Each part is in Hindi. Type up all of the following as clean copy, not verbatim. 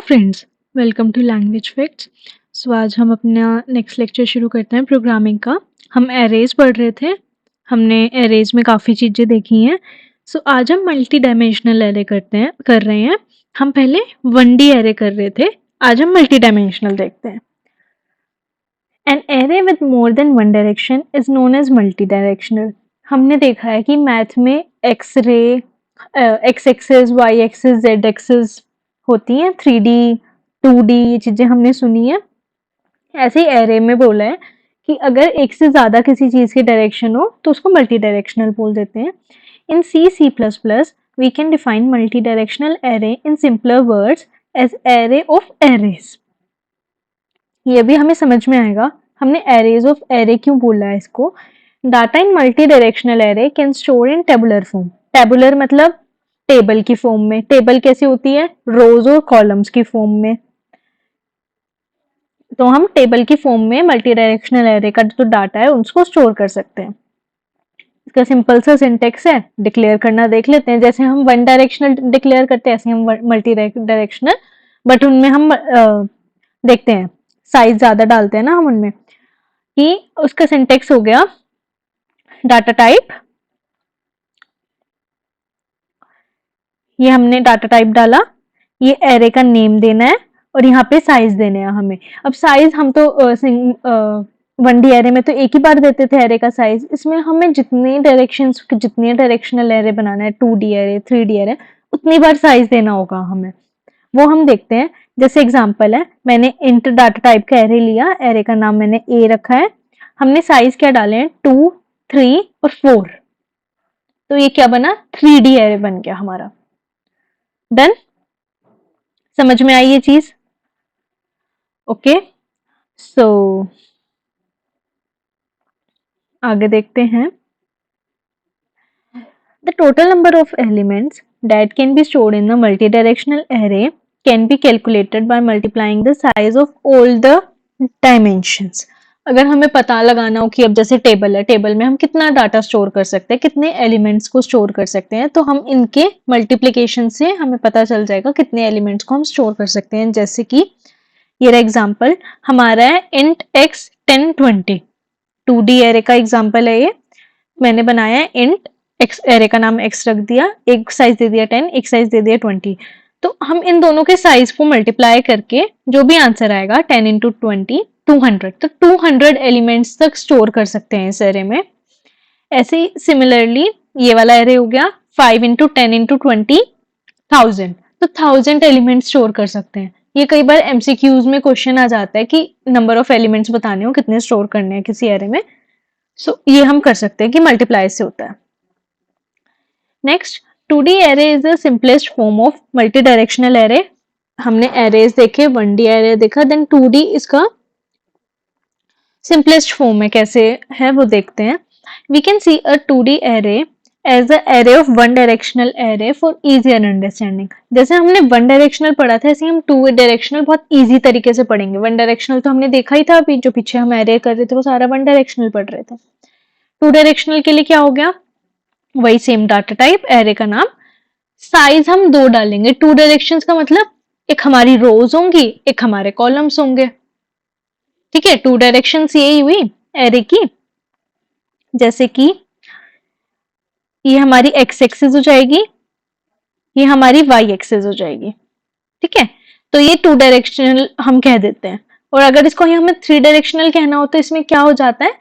Friends, welcome to language facts. आज हम अपना नेक्स्ट लेक्चर शुरू करते हैं प्रोग्रामिंग का। हम एरेज पढ़ रहे थे। हमने एरेज में काफ़ी चीज़ें देखी हैं। आज हम मल्टी डायमेंशनल एरे कर रहे हैं। हम पहले 1D एरे कर रहे थे, आज हम मल्टी डायमेंशनल देखते हैं। An array with more than one direction is known as multi directional. हमने देखा है कि मैथ में x ray, x axis, y axis, z axis होती हैं, 3D 2D ये चीजें हमने सुनी है। ऐसे ही एरे में बोला है कि अगर एक से ज्यादा किसी चीज की डायरेक्शन हो तो उसको मल्टी डायरेक्शनल बोल देते हैं। इन C++ we can define multi-directional array in simpler words as array of arrays। ये भी हमें समझ में आएगा हमने arrays of array क्यों बोला है इसको। Data in multi directional array can store in tabular form. Tabular मतलब टेबल की फॉर्म में। टेबल कैसी होती है? रोज और कॉलम्स की फॉर्म में। तो हम टेबल की फॉर्म में मल्टी डायरेक्शनल एरे का जो डाटा है उसको स्टोर कर सकते हैं। इसका सिंपल सा सिंटेक्स है, डिक्लेयर करना देख लेते हैं। जैसे हम वन डायरेक्शनल डिक्लेयर करते हैं ऐसे हम मल्टी डायरेक्शनल, बट उनमें हम देखते हैं साइज ज्यादा डालते हैं ना हम उनमें। कि उसका सिंटेक्स हो गया डाटा टाइप, ये हमने डाटा टाइप डाला, ये एरे का नेम देना है और यहाँ पे साइज देने हैं हमें। अब साइज हम तो 1D एरे में तो एक ही बार देते थे एरे का साइज। इसमें हमें जितने डायरेक्शनल एरे बनाना है, 2D एरे, 3D एरे, उतनी बार साइज देना होगा हमें। वो हम देखते हैं। जैसे एग्जांपल है, मैंने इंट डाटा टाइप का एरे लिया, एरे का नाम मैंने ए रखा है। हमने साइज क्या डाले हैं? 2, 3 और 4। तो ये क्या बना? 3D एरे बन गया हमारा। डन? समझ में आई ये चीज? ओके, सो आगे देखते हैं। The total number of elements that can be stored in the multi directional array can be calculated by multiplying the size of all the dimensions. अगर हमें पता लगाना हो कि अब जैसे टेबल है, टेबल में हम कितना डाटा स्टोर कर सकते हैं, कितने एलिमेंट्स को स्टोर कर सकते हैं, तो हम इनके मल्टीप्लिकेशन से हमें पता चल जाएगा कितने एलिमेंट्स को हम स्टोर कर सकते हैं। जैसे कि ये एग्जाम्पल हमारा है int x 10 20। 2D एरे का एग्जाम्पल है ये। मैंने बनाया है int x, एरे का नाम x रख दिया, एक साइज दे दिया 10, एक साइज दे दिया 20। तो हम इन दोनों के साइज को मल्टीप्लाई करके जो भी आंसर आएगा 10 इंटू 20 200, तो 200 एलिमेंट्स तक स्टोर कर सकते हैं इस एरे में। ऐसे ही सिमिलरली ये वाला एरे हो गया 5 इंटू 10 इंटू 20 1000, तो 1000 एलिमेंट्स स्टोर कर सकते हैं। ये कई बार एमसीक्यूज में क्वेश्चन आ जाता है कि नंबर ऑफ एलिमेंट्स बताने हो, कितने स्टोर करने हैं किसी एरे में। ये हम कर सकते हैं कि मल्टीप्लाई से होता है। Next, 2D array is the simplest form of multi directional array. हमने एरेज देखे, 1D एरे देखा, देन 2D इसका सिंपलेस्ट फॉर्म है। कैसे है वो देखते हैं। We can see a 2D array as the array of one directional array for easier understanding. जैसे हमने वन डायरेक्शनल पढ़ा था, ऐसे हम 2 डायरेक्शनल बहुत इजी तरीके से पढ़ेंगे। वन डायरेक्शनल तो हमने देखा ही था, अभी जो पीछे हम एरे कर रहे थे वो सारा वन डायरेक्शनल पढ़ रहे थे। 2 डायरेक्शनल के लिए क्या हो गया? वही सेम डाटा टाइप, एरे का नाम, साइज हम 2 डालेंगे। 2 डायरेक्शंस का मतलब एक हमारी रोज होंगी, एक हमारे कॉलम्स होंगे। ठीक है, 2 डायरेक्शंस यही हुई एरे की। जैसे कि ये हमारी एक्स एक्सिस हो जाएगी, ये हमारी वाई एक्सिस हो जाएगी। ठीक है, तो ये 2 डायरेक्शनल हम कह देते हैं। और अगर इसको हमें 3 डायरेक्शनल कहना हो तो इसमें क्या हो जाता है?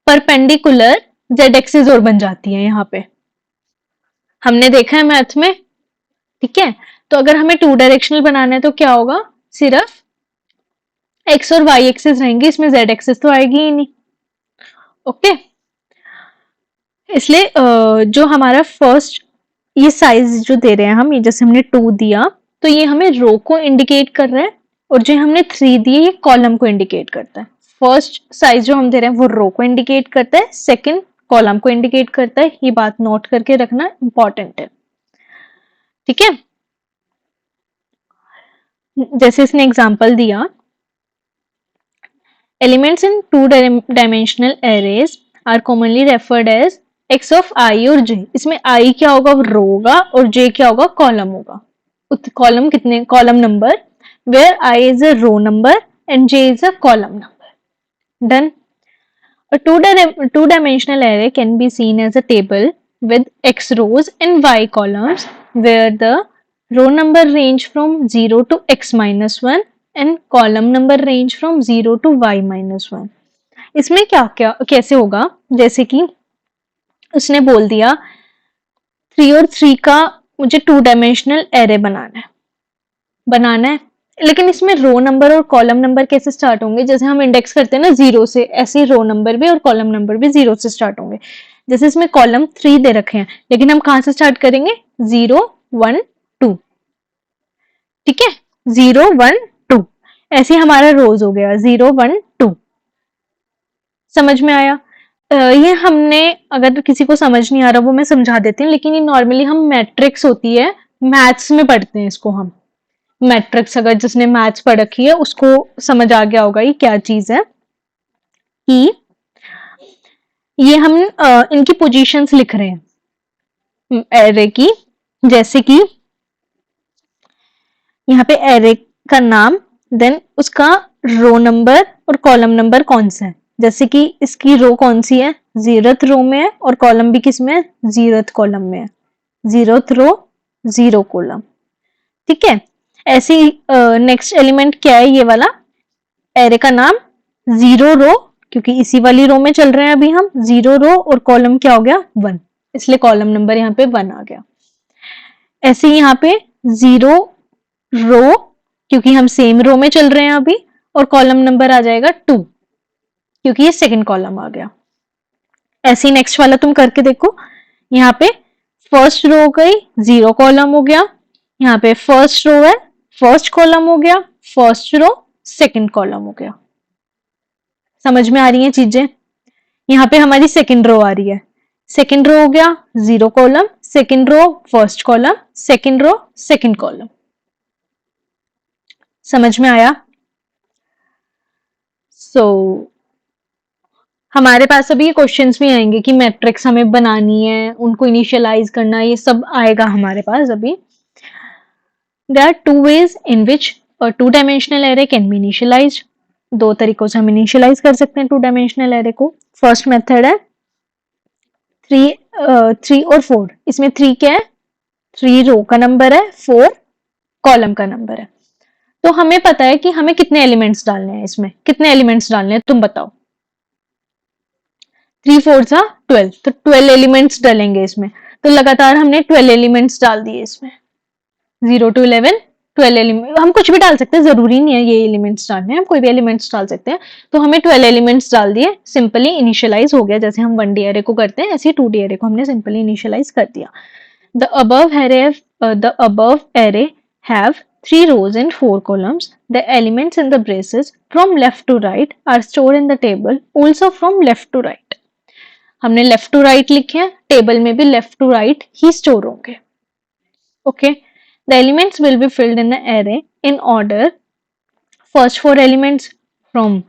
परपेंडिकुलर जेड एक्सिस और बन जाती है यहाँ पे, हमने देखा है मैथ में। ठीक है, तो अगर हमें 2 डायरेक्शनल बनाना है तो क्या होगा? सिर्फ एक्स और वाई एक्सिस रहेंगी, इसमें जेड एक्सिस तो आएगी ही नहीं। ओके, इसलिए जो हमारा फर्स्ट ये साइज जो दे रहे हैं हम, ये जैसे हमने 2 दिया तो ये हमें रो को इंडिकेट कर रहा है, और जो हमने 3 दिए ये कॉलम को इंडिकेट करता है। फर्स्ट साइज जो हम दे रहे हैं वो रो को इंडिकेट करता है, सेकंड कॉलम को इंडिकेट करता है। ये बात नोट करके रखना इंपॉर्टेंट है। ठीक है, जैसे इसने एग्जांपल दिया, elements in 2 dimensional arrays are commonly referred as X of I और जे। इसमें आई क्या होगा? रो होगा, और जे क्या होगा? कॉलम होगा। कॉलम कितने? Column number where I is a row number and j is a column number. Done. A two-dimensional array can be seen as a table with x rows and y columns where the row number range from 0 to x minus 1 and column number range from 0 to y minus 1. इसमें क्या क्या कैसे होगा, जैसे कि उसने बोल दिया 3 और 3 का मुझे टू डायमेंशनल एरे बनाना है, लेकिन इसमें रो नंबर और कॉलम नंबर कैसे स्टार्ट होंगे, जैसे हम इंडेक्स करते हैं ना 0 से, ऐसे ही रो नंबर भी और कॉलम नंबर भी 0 से स्टार्ट होंगे. जैसे इसमें कॉलम 3 दे रखे हैं, लेकिन हम कहां से स्टार्ट करेंगे, 0 1 2. ठीक है, 0 1 2 ऐसे हमारा रोज हो गया 0 1 2. समझ में आया? ये हमने, अगर किसी को समझ नहीं आ रहा वो मैं समझा देती हूँ, लेकिन ये नॉर्मली हम मैट्रिक्स होती है, मैथ्स में पढ़ते हैं इसको हम. मैट्रिक्स अगर जिसने मैथ्स पढ़ रखी है उसको समझ आ गया होगा ये क्या चीज है, कि ये हम इनकी पोजीशंस लिख रहे हैं एरे की. जैसे कि यहाँ पे एरे का नाम, देन उसका रो नंबर और कॉलम नंबर कौन सा है. जैसे कि इसकी रो कौन सी है, 0th रो में है, और कॉलम भी किस में है, 0th कॉलम में है. 0th रो 0 कॉलम. ठीक है, ऐसी नेक्स्ट एलिमेंट क्या है, ये वाला एरे का नाम 0 रो, क्योंकि इसी वाली रो में चल रहे हैं अभी हम. 0 रो और कॉलम क्या हो गया, 1, इसलिए कॉलम नंबर यहाँ पे 1 आ गया. ऐसे ही यहाँ पे 0 रो, क्योंकि हम सेम रो में चल रहे हैं अभी, और कॉलम नंबर आ जाएगा 2, क्योंकि ये सेकंड कॉलम आ गया. ऐसे ही नेक्स्ट वाला तुम करके देखो. यहाँ पे फर्स्ट रो हो गई, 0 कॉलम हो गया. यहाँ पे फर्स्ट रो है, फर्स्ट कॉलम हो गया. फर्स्ट रो सेकंड कॉलम हो गया. समझ में आ रही हैं चीजें? यहाँ पे हमारी सेकंड रो आ रही है, सेकंड रो हो गया 0 column, second row first column, second row second column. समझ में आया? हमारे पास अभी क्वेश्चंस भी आएंगे कि मैट्रिक्स हमें बनानी है, उनको इनिशियलाइज करना, ये सब आएगा हमारे पास अभी. There are two ways in which a two-dimensional array can be initialized. 2 तरीकों से हम इनिशियलाइज कर सकते हैं टू डायमेंशनल एरे को. फर्स्ट मेथड है 3 और 4. इसमें 3 क्या है, 3 रो का नंबर है, 4 कॉलम का नंबर है. तो हमें पता है कि हमें कितने एलिमेंट्स डालने हैं, इसमें कितने एलिमेंट्स डालने हैं तुम बताओ. 3 4 सा 12, तो 12 एलिमेंट्स डालेंगे इसमें. तो लगातार हमने 12 एलिमेंट्स डाल दिए इसमें, 0 to 11 12 एलिमेंट. हम कुछ भी डाल सकते हैं, जरूरी नहीं है ये एलिमेंट्स डालने हैं, हम कोई भी एलिमेंट्स डाल सकते हैं. तो हमें 12 एलिमेंट्स डाल दिए, सिंपली इनिशियलाइज हो गया. जैसे हम 1D एरे को करते हैं, ऐसे 2D एरे को हमने सिंपली इनिशियलाइज कर दिया. The above array have 3 rows and 4 columns. The elements in the braces from left to right are stored in the table also from left to right. हमने लेफ्ट टू राइट लिखे हैं, टेबल में भी लेफ्ट टू राइट ही स्टोर होंगे. Okay, the elements will be filled in the array in order. First 4 elements from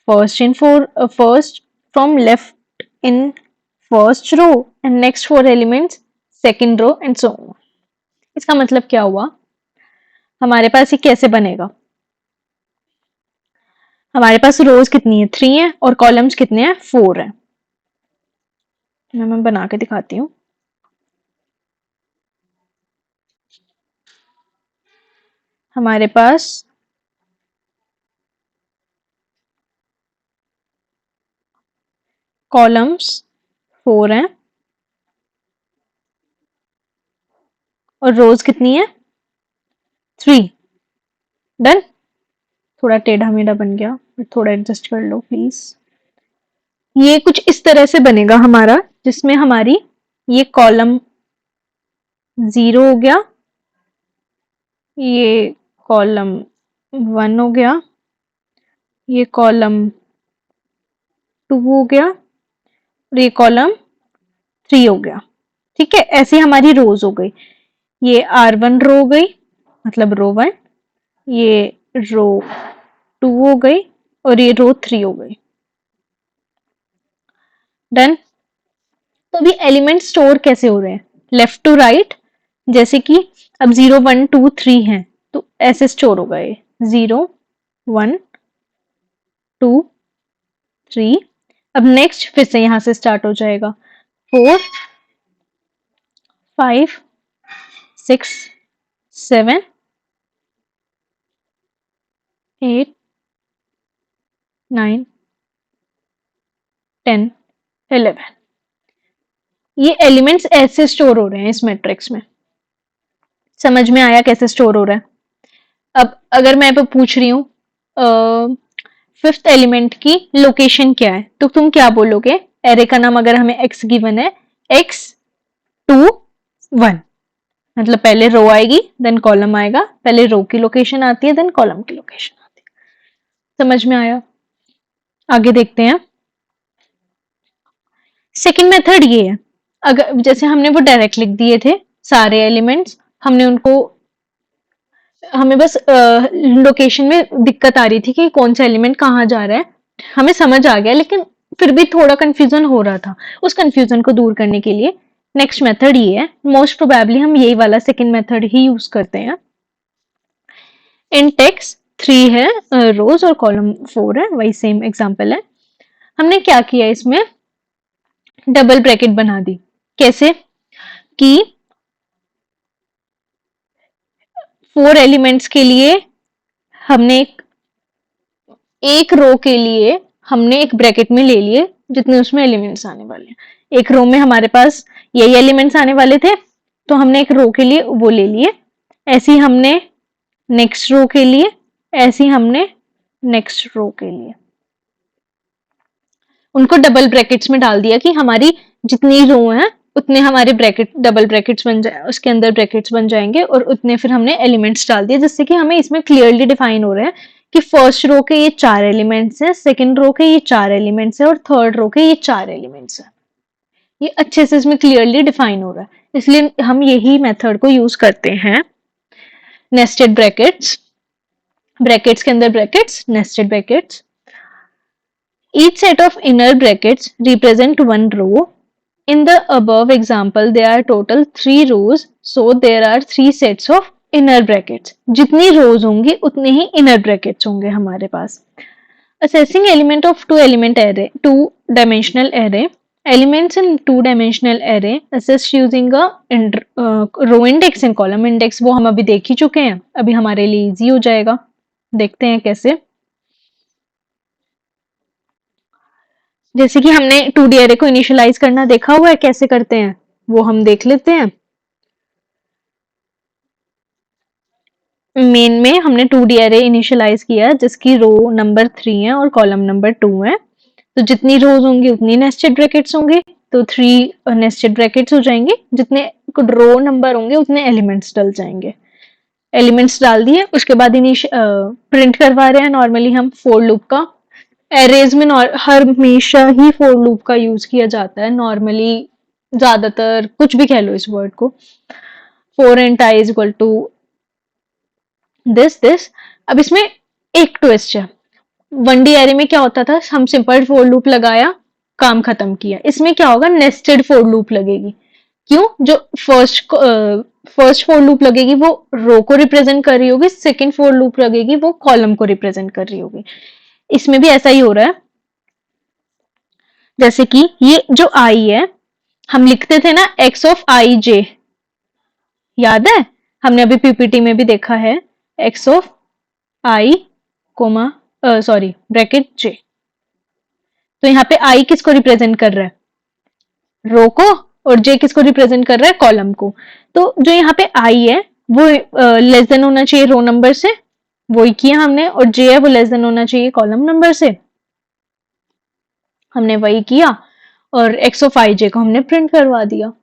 first from left in first row and next 4 elements second row and so on. इसका मतलब क्या हुआ, हमारे पास ये कैसे बनेगा, हमारे पास रोज कितनी है, 3 है, और कॉलम्स कितने हैं, 4 है. मैं बना के दिखाती हूँ. हमारे पास कॉलम्स 4 हैं और रोज कितनी है, 3. डन. थोड़ा टेढ़ा मेढ़ा बन गया, थोड़ा एडजस्ट कर लो प्लीज. ये कुछ इस तरह से बनेगा हमारा, जिसमें हमारी ये कॉलम 0 हो गया, ये कॉलम 1 हो गया, ये कॉलम 2 हो गया, और ये कॉलम 3 हो गया. ठीक है, ऐसी हमारी रोज हो गई. ये R1 रो हो गई, मतलब रो 1, ये रो 2 हो गई, और ये रो 3 हो गई. डन. तो अभी एलिमेंट स्टोर कैसे हो रहे हैं, लेफ्ट टू राइट. जैसे कि अब 0 1 2 3 हैं, तो ऐसे स्टोर हो गए. 0 1 2 3। अब नेक्स्ट फिर से यहां से स्टार्ट हो जाएगा 4 5 6 7 8 9 10 11। ये एलिमेंट्स ऐसे स्टोर हो रहे हैं इस मैट्रिक्स में। समझ में आया कैसे स्टोर हो रहा है? अब अगर मैं पूछ रही हूँ फिफ्थ एलिमेंट की लोकेशन क्या है, तो तुम क्या बोलोगे? एरे का नाम अगर हमें x गिवन है, x 2 1, मतलब पहले रो आएगी देन कॉलम आएगा, पहले रो की लोकेशन आती है देन कॉलम की लोकेशन आती है। समझ में आया? आगे देखते हैं। सेकंड मेथड ये है, अगर जैसे हमने वो डायरेक्ट लिख दिए थे सारे एलिमेंट्स, हमने उनको, हमें बस लोकेशन में दिक्कत आ रही थी कि कौन सा एलिमेंट कहाँ जा रहा है, हमें समझ आ गया, लेकिन फिर भी थोड़ा कंफ्यूजन हो रहा था। उस कंफ्यूजन को दूर करने के लिए नेक्स्ट मेथड ये है, मोस्ट प्रोबेबली हम यही वाला सेकंड मेथड ही यूज करते हैं। इन टेक्स्ट 3 है रोज और कॉलम 4 है, वही सेम एग्जांपल है। हमने क्या किया, इसमें डबल ब्रैकेट बना दी। कैसे कि 4 एलिमेंट्स के लिए हमने एक रो के लिए हमने एक ब्रैकेट में ले लिए जितने उसमें एलिमेंट्स आने वाले हैं। एक रो में हमारे पास यही एलिमेंट्स आने वाले थे, तो हमने एक रो के लिए वो ले लिए। ऐसे ही हमने नेक्स्ट रो के लिए, ऐसे ही हमने नेक्स्ट रो के लिए उनको डबल ब्रैकेट्स में डाल दिया कि हमारी जितनी रो है उतने हमारे ब्रैकेट डबल ब्रैकेट्स बन जाए, उसके अंदर ब्रैकेट्स बन जाएंगे, और उतने फिर हमने एलिमेंट्स डाल दिए, जिससे कि हमें इसमें क्लियरली डिफाइन हो रहा है कि फर्स्ट रो के ये 4 एलिमेंट्स हैं, सेकंड रो के ये 4 एलिमेंट्स हैं और थर्ड रो के ये 4 एलिमेंट्स हैं। ये अच्छे से इसमें क्लियरली डिफाइन हो रहा है, इसलिए हम यही मेथड को यूज करते हैं। नेस्टेड ब्रैकेट्स, ब्रैकेट्स के अंदर brackets, nested brackets. Each set of inner brackets represent one row. In the above example, there are total 3 rows, so there are 3 sets of inner brackets. जितनी rows होंगी उतने ही inner brackets होंगे हमारे पास। Assessing element of two-dimensional array. Elements in two-dimensional array assessed using a row index and column index, वो हम अभी देख ही चुके हैं, अभी हमारे लिए easy हो जाएगा। देखते हैं कैसे। जैसे कि हमने 2D अरे को इनिशियलाइज करना देखा हुआ है, कैसे करते हैं वो हम देख लेते हैं। मेन में हमने 2D अरे इनिशियलाइज किया जिसकी रो नंबर 3 है और कॉलम नंबर 2 है, तो जितनी रोज होंगी उतनी नेस्टेड ब्रैकेट्स होंगे, तो 3 नेस्टेड ब्रैकेट्स हो जाएंगे, जितने रो नंबर होंगे उतने एलिमेंट्स डल जाएंगे। एलिमेंट्स डाल दिए, उसके बाद प्रिंट करवा रहे हैं नॉर्मली हम फोर लूप का। एरेज में हमेशा ही फोर लूप का यूज किया जाता है नॉर्मली, ज्यादातर, कुछ भी कह लो इस वर्ड को। 4 int i is equal to this। अब इसमें एक ट्विस्ट है। 1D एरे में क्या होता था, हम सिंपल फोर लूप लगाया, काम खत्म किया। इसमें क्या होगा, नेस्टेड फोर लूप लगेगी। क्यों? जो फर्स्ट फोर लूप लगेगी वो रो को रिप्रेजेंट कर रही होगी, सेकंड फोर लूप लगेगी वो कॉलम को रिप्रेजेंट कर रही होगी। इसमें भी ऐसा ही हो रहा है। जैसे कि ये जो i है, हम लिखते थे ना x ऑफ i j, याद है? हमने अभी पीपीटी में भी देखा है, x of i comma sorry bracket j। तो यहाँ पे i किसको रिप्रेजेंट कर रहा है, रो को, और j किसको रिप्रेजेंट कर रहा है, कॉलम को। तो जो यहाँ पे i है वो लेस देन होना चाहिए रो नंबर से, वही किया हमने, और j है वो लेस देन होना चाहिए कॉलम नंबर से, हमने वही किया, और x ऑफ i j को हमने प्रिंट करवा दिया।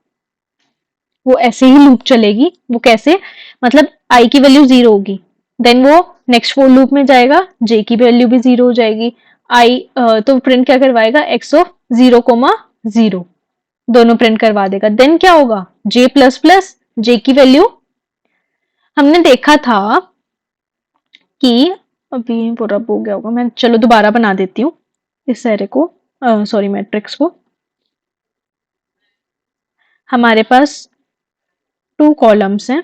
वो ऐसे ही लूप चलेगी। वो कैसे, मतलब i की वैल्यू 0 होगी, देन वो नेक्स्ट फोर लूप में जाएगा, j की वैल्यू भी 0 हो जाएगी। तो प्रिंट क्या करवाएगा, x ऑफ 0 कोमा 0 दोनों प्रिंट करवा देगा। देन क्या होगा, j प्लस प्लस j की वैल्यू, हमने देखा था कि, अभी पूरा हो गया होगा, मैं चलो दोबारा बना देती हूँ इस एरे को, सॉरी मैट्रिक्स को। हमारे पास 2 कॉलम्स हैं,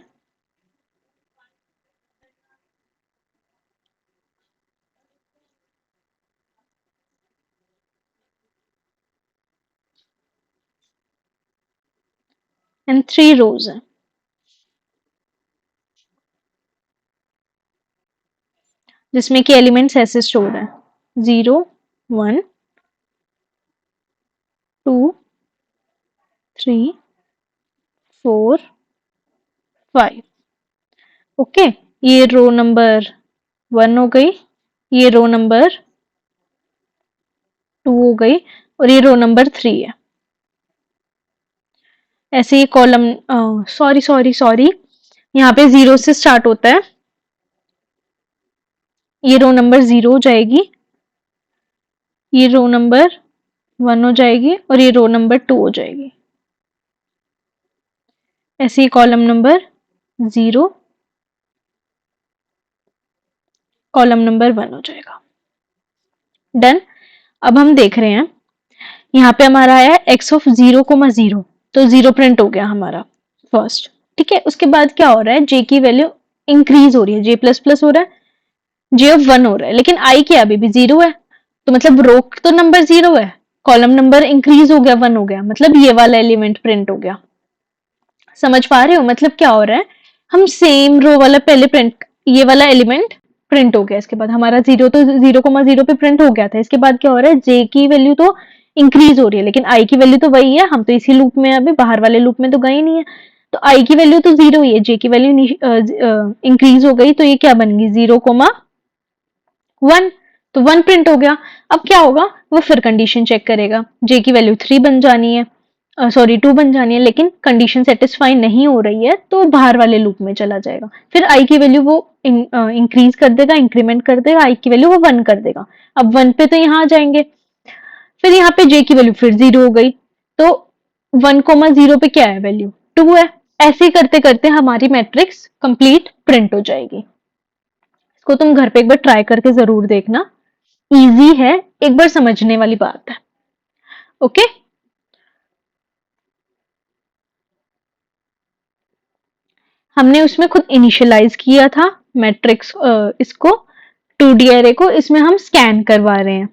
एंड 3 रोज है, जिसमें कि एलिमेंट्स ऐसे स्टोर है 0 1 2 3 4 5। ओके, ये रो नंबर 1 हो गई, ये रो नंबर 2 हो गई और ये रो नंबर 3 है। ऐसे ही कॉलम सॉरी सॉरी सॉरी यहाँ पे 0 से स्टार्ट होता है, ये रो नंबर 0 हो जाएगी, ये रो नंबर 1 हो जाएगी और ये रो नंबर 2 हो जाएगी। ऐसे ही कॉलम नंबर 0, कॉलम नंबर 1 हो जाएगा। डन। अब हम देख रहे हैं यहाँ पे हमारा आया x ऑफ 0,0, तो 0 प्रिंट हो गया हमारा फर्स्ट। ठीक है, उसके बाद क्या हो रहा है, j की वैल्यू इंक्रीज हो रही है, j प्लस प्लस हो रहा है, j ऑफ 1 हो रहा है, लेकिन i क्या अभी भी 0 है, तो मतलब रो तो नंबर 0 है, कॉलम नंबर इंक्रीज हो गया 1 हो गया, मतलब ये वाला एलिमेंट प्रिंट हो गया। समझ पा रहे हो मतलब क्या हो रहा है, हम सेम रो वाला पहले प्रिंट, ये वाला एलिमेंट प्रिंट हो गया, इसके बाद हमारा 0 तो 0,0 पे प्रिंट हो गया था, इसके बाद क्या हो रहा है, j की वैल्यू तो इंक्रीज हो रही है लेकिन i की वैल्यू तो वही है, हम तो इसी लूप में, अभी बाहर वाले लूप में तो गए नहीं है, तो i की वैल्यू तो 0 ही है, j की वैल्यू इंक्रीज हो गई, तो ये क्या बन गई 0,1, तो 1 प्रिंट हो गया। अब क्या होगा, वो फिर कंडीशन चेक करेगा, j की वैल्यू 3 बन जानी है, सॉरी 2 बन जानी है, लेकिन कंडीशन सेटिस्फाई नहीं हो रही है तो बाहर वाले लूप में चला जाएगा, फिर i की वैल्यू वो इंक्रीज कर देगा, इंक्रीमेंट कर देगा, i की वैल्यू वो 1 कर देगा, अब 1 पे तो यहाँ आ जाएंगे, फिर यहाँ पे j की वैल्यू फिर 0 हो गई, तो 1,0 पे क्या है वैल्यू 2 है। ऐसे ही करते करते हमारी मैट्रिक्स कंप्लीट प्रिंट हो जाएगी। इसको तुम घर पे एक बार ट्राई करके जरूर देखना, इजी है, एक बार समझने वाली बात है। ओके, हमने उसमें खुद इनिशियलाइज किया था मैट्रिक्स, इसको 2D एरे को, इसमें हम स्कैन करवा रहे हैं।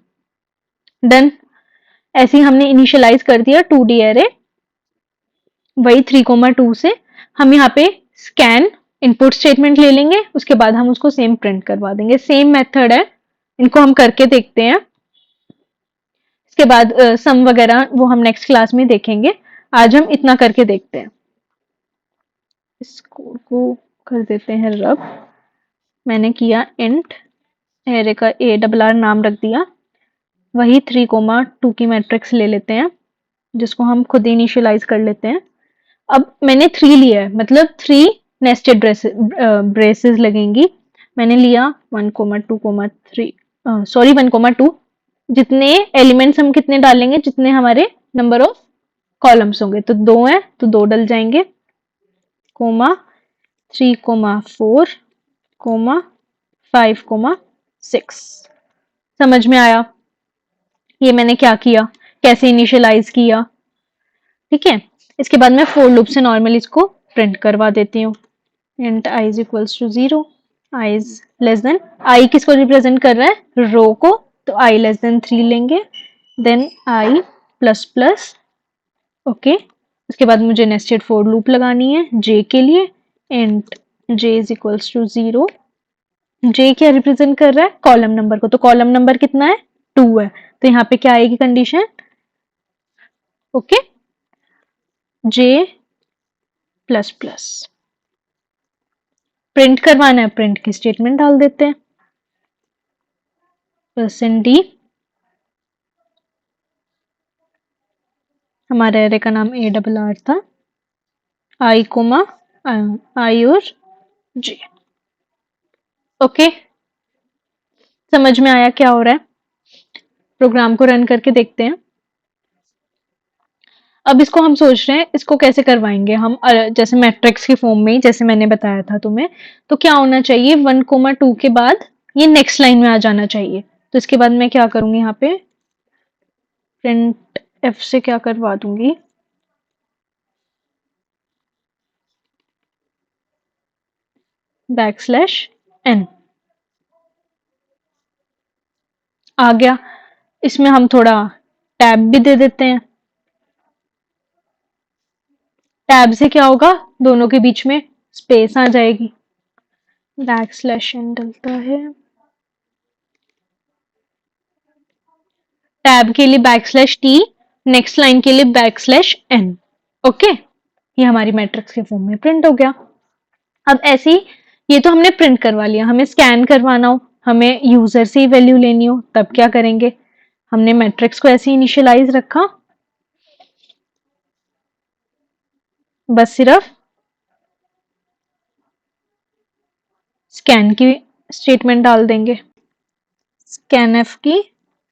डन। ऐसे ही हमने इनिशियलाइज कर दिया 2D एरे, वही 3,2 से हम यहाँ पे स्कैन इनपुट स्टेटमेंट ले लेंगे, उसके बाद हम उसको सेम प्रिंट करवा देंगे, सेम मेथड है, इनको हम करके देखते हैं, इसके बाद सम वगैरह वो हम नेक्स्ट क्लास में देखेंगे, आज हम इतना करके देखते हैं। इस कोड को कर देते हैं रब, मैंने किया इंट एरे का ARR नाम रख दिया, वही 3,2 की मैट्रिक्स ले लेते हैं जिसको हम खुद इनिशियलाइज कर लेते हैं। अब मैंने 3 लिया है, मतलब 3 नेस्टेड ब्रेसेस लगेंगी, मैंने लिया 1,2,3, सॉरी 1,2, जितने एलिमेंट्स हम कितने डालेंगे, जितने हमारे नंबर ऑफ कॉलम्स होंगे, तो 2 है तो 2 डल जाएंगे, कोमा 3,4, कोमा 5,6। समझ में आया ये मैंने क्या किया, कैसे इनिशियलाइज किया। ठीक है, इसके बाद मैं फोर लूप से नॉर्मली इसको प्रिंट करवा देती हूँ, int i is equals to 0, i is less than, i किसको रिप्रेजेंट कर रहा है, रो को, तो i लेस देन 3 लेंगे, then i plus plus. Okay, उसके बाद मुझे नेस्टेड फोर लूप लगानी है j के लिए, int j is equals to 0, j क्या रिप्रेजेंट कर रहा है, कॉलम नंबर को, तो कॉलम नंबर कितना है 2 है, तो यहाँ पे क्या आएगी condition, okay, j plus plus. Print करवाना है, प्रिंट की स्टेटमेंट डाल देते हैं, %d, हमारे एरे का नाम ARR था, i कोमा i और j। ओके, समझ में आया क्या हो रहा है, प्रोग्राम को रन करके देखते हैं। अब इसको हम सोच रहे हैं इसको कैसे करवाएंगे हम, जैसे मैट्रिक्स के फॉर्म में, जैसे मैंने बताया था तुम्हें, तो क्या होना चाहिए 1,2 के बाद ये नेक्स्ट लाइन में आ जाना चाहिए, तो इसके बाद मैं क्या करूंगी, यहाँ पे प्रिंट f से क्या करवा दूंगी, \n आ गया, इसमें हम थोड़ा टैब भी दे देते हैं, टैब से क्या होगा, दोनों के बीच में स्पेस आ जाएगी, बैकस्लैश n डलता है, टैब के लिए बैकस्लैश t, नेक्स्ट लाइन के लिए बैकस्लैश n। ओके, ये हमारी मैट्रिक्स के फॉर्म में प्रिंट हो गया। अब ऐसे ही ये तो हमने प्रिंट करवा लिया, हमें स्कैन करवाना हो, हमें यूजर से ही वैल्यू लेनी हो, तब क्या करेंगे, हमने मैट्रिक्स को ऐसे इनिशियलाइज रखा, बस सिर्फ स्कैन की स्टेटमेंट डाल देंगे, स्कैनएफ की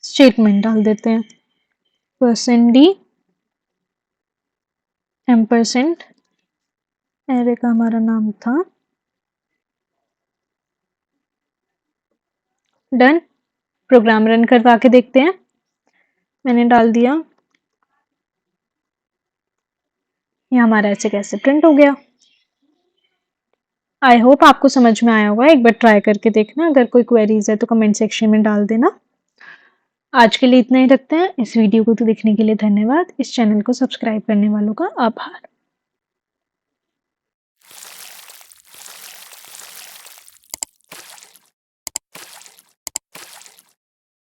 स्टेटमेंट डाल देते हैं, %d एम्परसेंड, एरे का हमारा नाम था, डन। प्रोग्राम रन करवा के देखते हैं, मैंने डाल दिया, ये हमारा ऐसे कैसे प्रिंट हो गया। आई होप आपको समझ में आया होगा, एक बार ट्राई करके देखना, अगर कोई क्वेरीज है तो कमेंट सेक्शन में डाल देना। आज के लिए इतना ही रखते हैं, इस वीडियो को तो देखने के लिए धन्यवाद, इस चैनल को सब्सक्राइब करने वालों का आभार।